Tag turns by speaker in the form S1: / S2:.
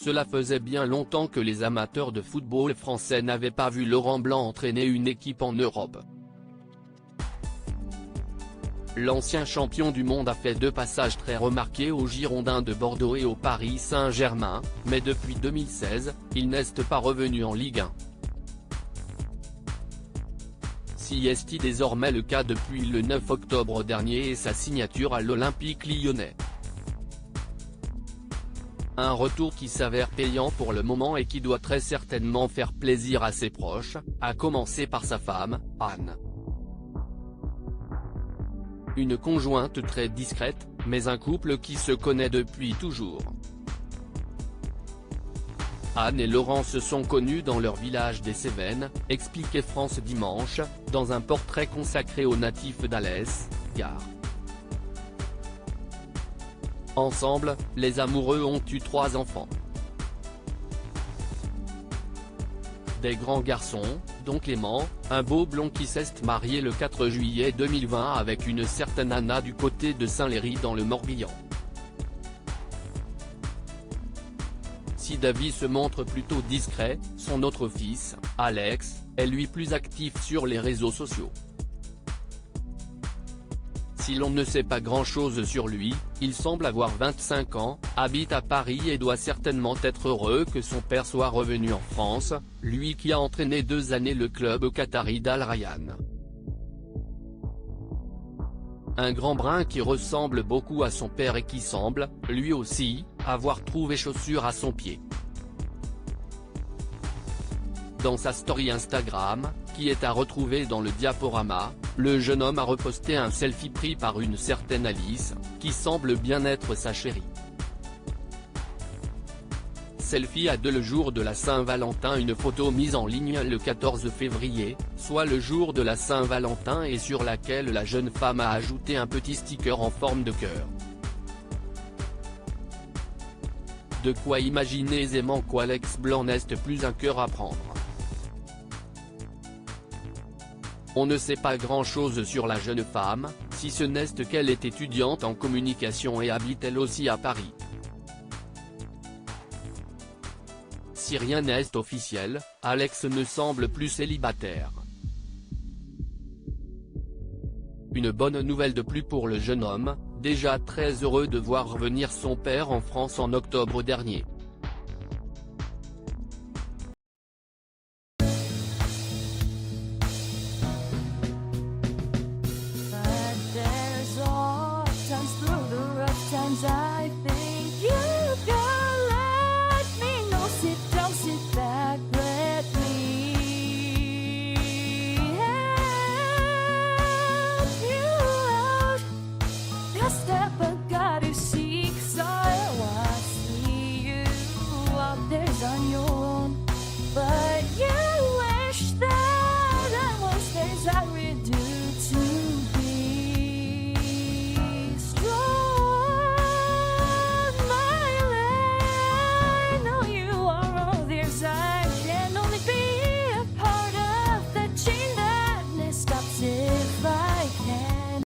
S1: Cela faisait bien longtemps que les amateurs de football français n'avaient pas vu Laurent Blanc entraîner une équipe en Europe. L'ancien champion du monde a fait 2 passages très remarqués aux Girondins de Bordeaux et au Paris Saint-Germain, mais depuis 2016, il n'est pas revenu en Ligue 1. Si est désormais le cas depuis le 9 octobre dernier et sa signature à l'Olympique lyonnais. Un retour qui s'avère payant pour le moment et qui doit très certainement faire plaisir à ses proches, à commencer par sa femme, Anne. Une conjointe très discrète, mais un couple qui se connaît depuis toujours. Anne et Laurent se sont connus dans leur village des Cévennes, expliquait France Dimanche, dans un portrait consacré aux natifs d'Alès, Gard. Ensemble, les amoureux ont eu 3 enfants. Des grands garçons, dont Clément, un beau blond qui s'est marié le 4 juillet 2020 avec une certaine Anna du côté de Saint-Léry dans le Morbihan. Si David se montre plutôt discret, son autre fils, Alex, est lui plus actif sur les réseaux sociaux. Si l'on ne sait pas grand-chose sur lui, il semble avoir 25 ans, habite à Paris et doit certainement être heureux que son père soit revenu en France, lui qui a entraîné 2 années le club qatari d'Al Rayyan. Un grand brun qui ressemble beaucoup à son père et qui semble, lui aussi, avoir trouvé chaussure à son pied. Dans sa story Instagram, qui est à retrouver dans le diaporama, le jeune homme a reposté un selfie pris par une certaine Alice, qui semble bien être sa chérie. Selfie à 2 le jour de la Saint-Valentin. Une photo mise en ligne le 14 février, soit le jour de la Saint-Valentin et sur laquelle la jeune femme a ajouté un petit sticker en forme de cœur. De quoi imaginer aisément qu'Alex Blanc n'est plus un cœur à prendre. On ne sait pas grand-chose sur la jeune femme, si ce n'est qu'elle est étudiante en communication et habite elle aussi à Paris. Si rien n'est officiel, Alex ne semble plus célibataire. Une bonne nouvelle de plus pour le jeune homme, déjà très heureux de voir revenir son père en France en octobre dernier.
S2: I think you can let me know. Sit down, sit back, let me help you out. Just step back, got to seek, so I see you out there's on your